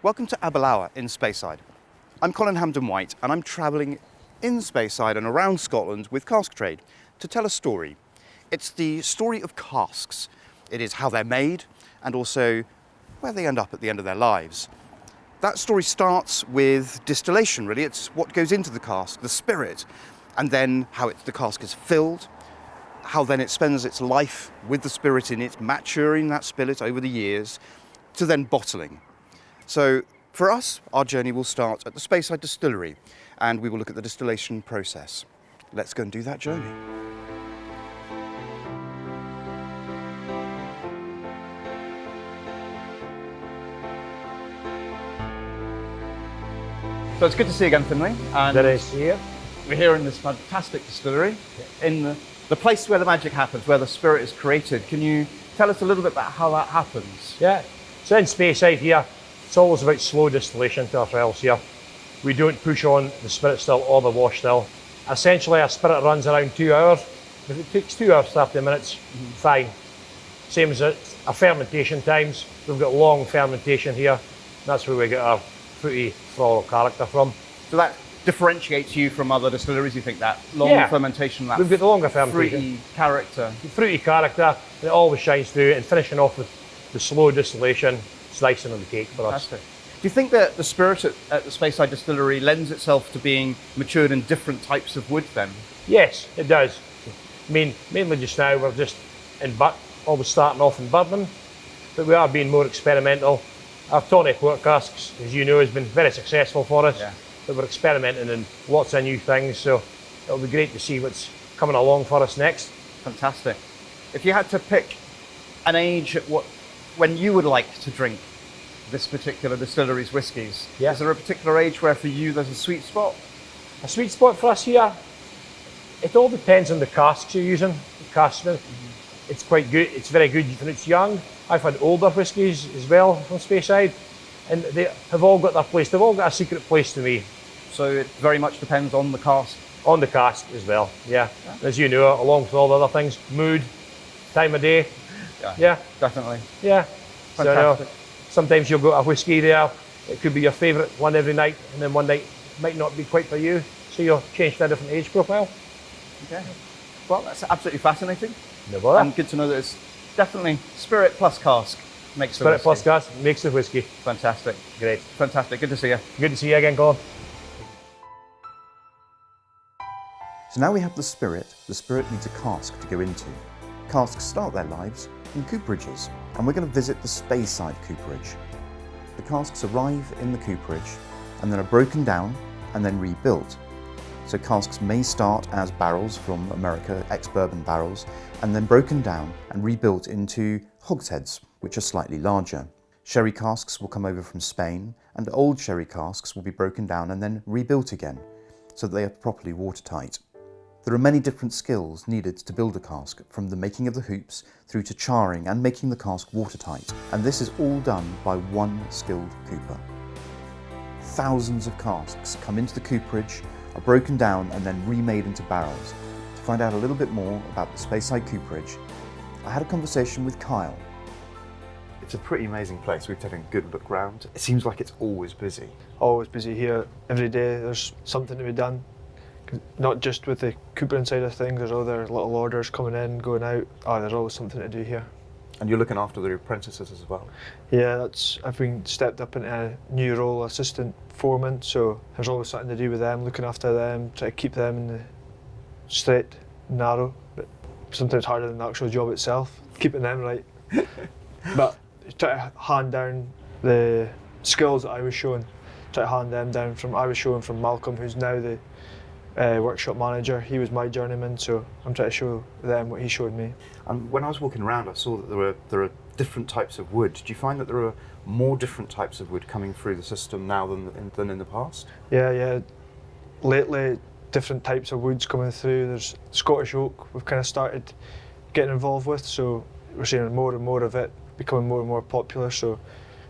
Welcome to Aberlour in Speyside. I'm Colin Hampden-White and I'm travelling in Speyside and around Scotland with Cask Trade to tell a story. It's the story of casks. It is how they're made and also where they end up at the end of their lives. That story starts with distillation, really. It's what goes into the cask, the spirit, and then how the cask is filled, how then it spends its life with the spirit in it, maturing that spirit over the years, to then bottling. So for us, our journey will start at the Speyside Distillery and we will look at the distillation process. Let's go and do that journey. So it's good to see you again, Finlay. And that is here. We're here in this fantastic distillery, in the place where the magic happens, where the spirit is created. Can you tell us a little bit about how that happens? Yeah, so in Speyside here, it's always about slow distillation to ourselves here. We don't push on the spirit still or the wash still. Essentially, our spirit runs around 2 hours. If it takes 2 hours, 30 minutes, fine. Same as our fermentation times. We've got long fermentation here. That's where we get our fruity floral character from. So that differentiates you from other distilleries, you think, that long fermentation, that we've got the longer fermentation. Fruity character. The fruity character, and it always shines through, and finishing off with the slow distillation, slicing on the cake for us. Fantastic. Do you think that the spirit at the Speyside Distillery lends itself to being matured in different types of wood then? Yes, it does. I mean, mainly just now we're just always starting off in bourbon, but we are being more experimental. Our tonic port casks, as you know, has been very successful for us. Yeah. But we're experimenting in lots of new things, so it'll be great to see what's coming along for us next. Fantastic. If you had to pick an age at when you would like to drink this particular distillery's whiskies, is there a particular age where for you there's a sweet spot? A sweet spot for us here, it all depends on the casks you're using. The casks, it's quite good, it's very good when it's young. I've had older whiskies as well from Speyside, and they have all got their place. They've all got a secret place to me. So it very much depends on the cask? On the cask as well, yeah. As you know, along with all the other things, mood, time of day. Yeah. Definitely. Yeah. Fantastic. So, sometimes you'll go to a whiskey there, it could be your favourite one every night, and then one night might not be quite for you, so you'll change to a different age profile. Okay. Well, that's absolutely fascinating. No bother. And good to know that it's definitely spirit plus cask makes the spirit whiskey. Plus cask makes the whiskey. Fantastic. Great. Fantastic. Good to see you. Good to see you again, Colin. So now we have the spirit needs a cask to go into. Casks start their lives in cooperages, and we're going to visit the Speyside Cooperage. The casks arrive in the cooperage and then are broken down and then rebuilt. So casks may start as barrels from America, ex-bourbon barrels, and then broken down and rebuilt into hogsheads, which are slightly larger. Sherry casks will come over from Spain, and old sherry casks will be broken down and then rebuilt again, so that they are properly watertight. There are many different skills needed to build a cask, from the making of the hoops through to charring and making the cask watertight, and this is all done by one skilled cooper. Thousands of casks come into the cooperage, are broken down and then remade into barrels. To find out a little bit more about the Speyside Cooperage, I had a conversation with Kyle. It's a pretty amazing place. We've taken a good look round. It seems like it's always busy. Always busy here. Every day there's something to be done. Not just with the coopering side of things, there's other little orders coming in, going out. There's always something to do here. And you're looking after the apprentices as well? Yeah, I've been stepped up into a new role, assistant foreman, so there's always something to do with them, looking after them, try to keep them in the straight, narrow, but sometimes harder than the actual job itself, keeping them right. But try to hand down the skills that I was shown, try to hand them down I was shown from Malcolm, who's now the workshop manager. He was my journeyman, so I'm trying to show them what he showed me. And when I was walking around, I saw that there are different types of wood. Do you find that there are more different types of wood coming through the system now than in the past? Yeah. Lately, different types of woods coming through. There's Scottish oak we've kind of started getting involved with, so we're seeing more and more of it becoming more and more popular. So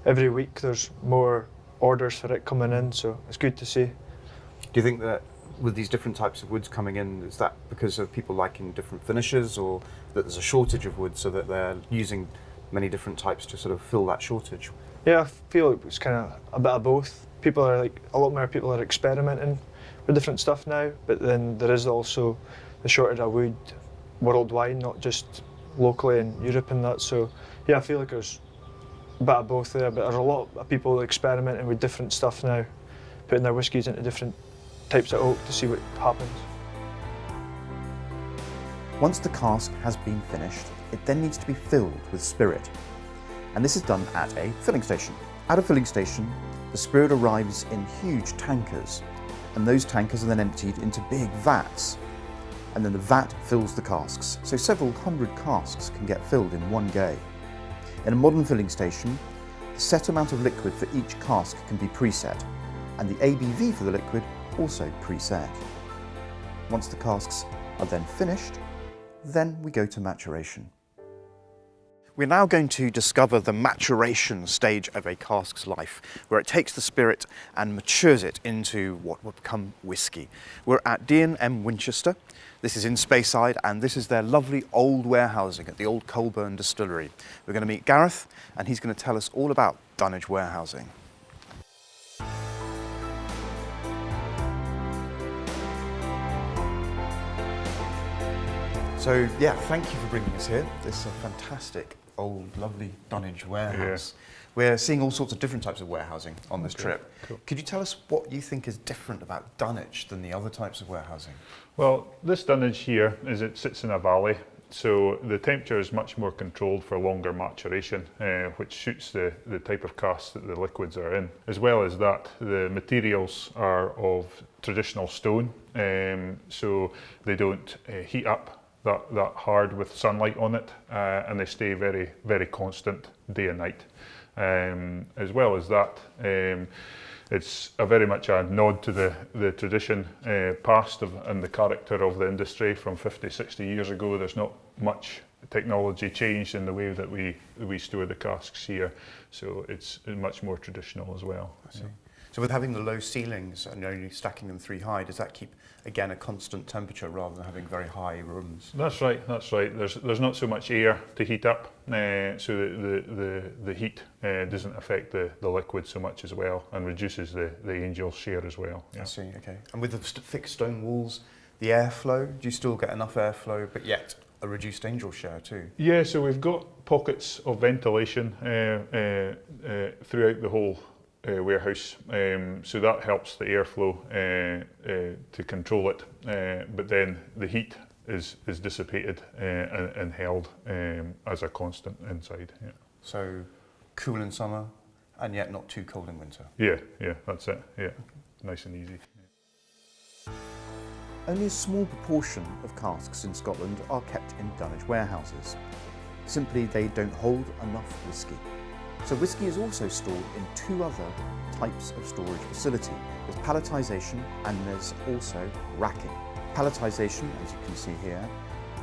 every week there's more orders for it coming in, so it's good to see. Do you think that with these different types of woods coming in, is that because of people liking different finishes, or that there's a shortage of wood so that they're using many different types to sort of fill that shortage? Yeah, I feel like it's kind of a bit of both. People are like, a lot more people are experimenting with different stuff now, but then there is also the shortage of wood worldwide, not just locally in Europe and that. So yeah, I feel like there's a bit of both there, but there's a lot of people experimenting with different stuff now, putting their whiskies into different types of oak to see what happens. Once the cask has been finished, it then needs to be filled with spirit. And this is done at a filling station. At a filling station, the spirit arrives in huge tankers, and those tankers are then emptied into big vats. And then the vat fills the casks, so several hundred casks can get filled in one go. In a modern filling station, the set amount of liquid for each cask can be preset, and the ABV for the liquid also preset. Once the casks are then finished, then we go to maturation. We're now going to discover the maturation stage of a cask's life, where it takes the spirit and matures it into what will become whisky. We're at D&M Winchester. This is in Speyside, and this is their lovely old warehousing at the old Colburn distillery. We're going to meet Gareth, and he's going to tell us all about Dunwich warehousing. So yeah, thank you for bringing us here. This is a fantastic, old, lovely Dunwich warehouse. Yeah. We're seeing all sorts of different types of warehousing on this trip. Cool. Could you tell us what you think is different about Dunwich than the other types of warehousing? Well, this Dunwich here is it sits in a valley, so the temperature is much more controlled for longer maturation, which suits the type of cask that the liquids are in. As well as that, the materials are of traditional stone, so they don't heat up that hard with sunlight on it, and they stay very, very constant day and night. As well as that, it's very much a nod to the tradition past and the character of the industry from 50, 60 years ago. There's not much technology changed in the way that we store the casks here, so it's much more traditional as well. I see. So with having the low ceilings and only stacking them 3 high, does that keep, again, a constant temperature rather than having very high rooms? That's right, that's right. There's not so much air to heat up, so the heat doesn't affect the liquid so much as well, and reduces the angel's share as well. Yeah. I see, okay. And with the thick stone walls, the airflow, do you still get enough airflow, but yet a reduced angel share too? Yeah, so we've got pockets of ventilation throughout the whole warehouse, so that helps the airflow to control it, but then the heat is dissipated and held as a constant inside. Yeah. So cool in summer and yet not too cold in winter? Yeah, that's it, yeah. Nice and easy. Yeah. Only a small proportion of casks in Scotland are kept in Dunwich warehouses. Simply they don't hold enough whisky. So whisky is also stored in 2 other types of storage facility. There's palletisation and there's also racking. Palletisation, as you can see here,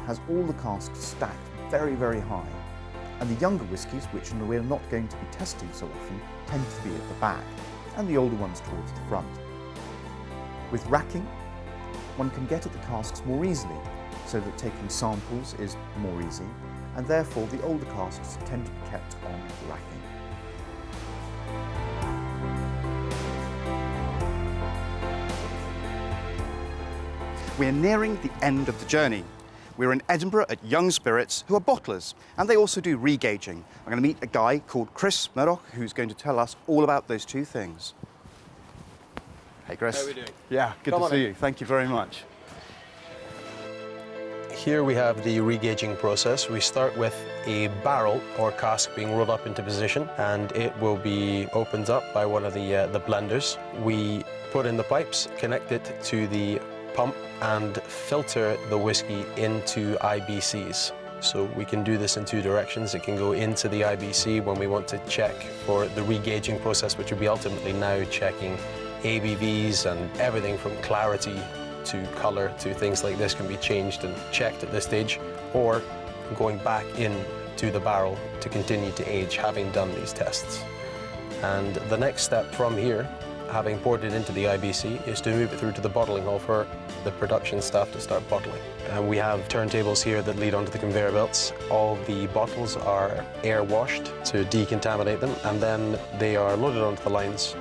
has all the casks stacked very, very high. And the younger whiskies, which we're not going to be testing so often, tend to be at the back, and the older ones towards the front. With racking, one can get at the casks more easily, so that taking samples is more easy, and therefore the older casks tend to be kept on racking. We're nearing the end of the journey. We're in Edinburgh at Young Spirits, who are bottlers, and they also do regauging. I'm going to meet a guy called Chris Murdoch, who's going to tell us all about those 2 things. Hey Chris. How are we doing? Yeah, good to see you. Thank you very much. Here we have the regauging process. We start with a barrel or cask being rolled up into position, and it will be opened up by one of the blenders. We put in the pipes, connect it to the pump, and filter the whiskey into IBCs. So we can do this in 2 directions. It can go into the IBC when we want to check for the regauging process, which will be ultimately now checking ABVs, and everything from clarity to colour to things like this can be changed and checked at this stage, or going back into the barrel to continue to age, having done these tests. And the next step from here having poured it into the IBC, is to move it through to the bottling hall for the production staff to start bottling. We have turntables here that lead onto the conveyor belts. All the bottles are air washed to decontaminate them, and then they are loaded onto the lines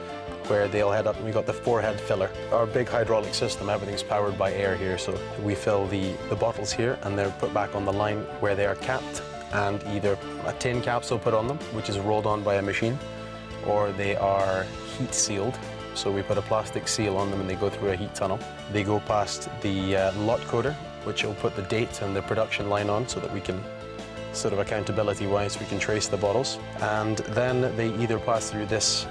where they'll head up, and we've got the 4-head filler. Our big hydraulic system, everything's powered by air here, so we fill the bottles here and they're put back on the line where they are capped, and either a tin capsule put on them, which is rolled on by a machine, or they are heat sealed. So we put a plastic seal on them and they go through a heat tunnel. They go past the lot coder, which will put the date and the production line on so that we can, sort of accountability-wise, we can trace the bottles. And then they either pass through this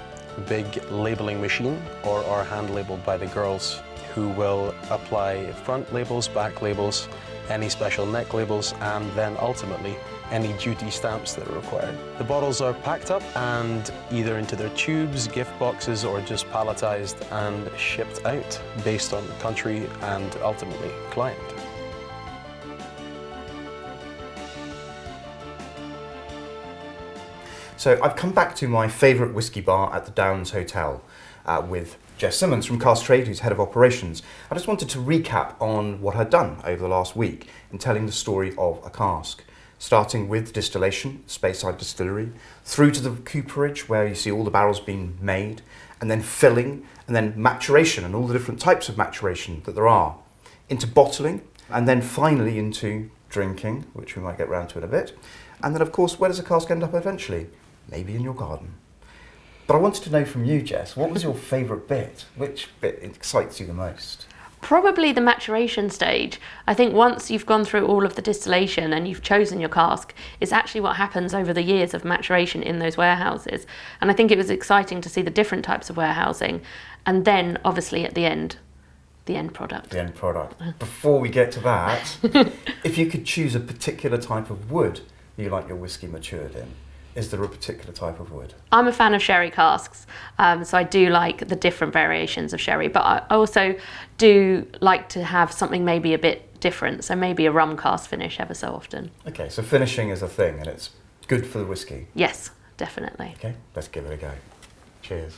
big labeling machine or are hand labeled by the girls, who will apply front labels, back labels, any special neck labels, and then ultimately any duty stamps that are required. The bottles are packed up and either into their tubes, gift boxes, or just palletized and shipped out based on country and ultimately client. So I've come back to my favourite whisky bar at the Downs Hotel with Jess Simmons from Cask Trade, who's head of operations. I just wanted to recap on what I'd done over the last week in telling the story of a cask, starting with distillation, Speyside Distillery, through to the cooperage where you see all the barrels being made, and then filling, and then maturation and all the different types of maturation that there are, into bottling, and then finally into drinking, which we might get round to in a bit. And then of course, where does a cask end up eventually? Maybe in your garden. But I wanted to know from you, Jess, what was your favourite bit? Which bit excites you the most? Probably the maturation stage. I think once you've gone through all of the distillation and you've chosen your cask, it's actually what happens over the years of maturation in those warehouses. And I think it was exciting to see the different types of warehousing, and then obviously at the end product. The end product. Before we get to that, if you could choose a particular type of wood you like your whisky matured in, is there a particular type of wood? I'm a fan of sherry casks, so I do like the different variations of sherry, but I also do like to have something maybe a bit different, so maybe a rum cask finish ever so often. Okay, so finishing is a thing and it's good for the whisky? Yes, definitely. Okay, let's give it a go. Cheers.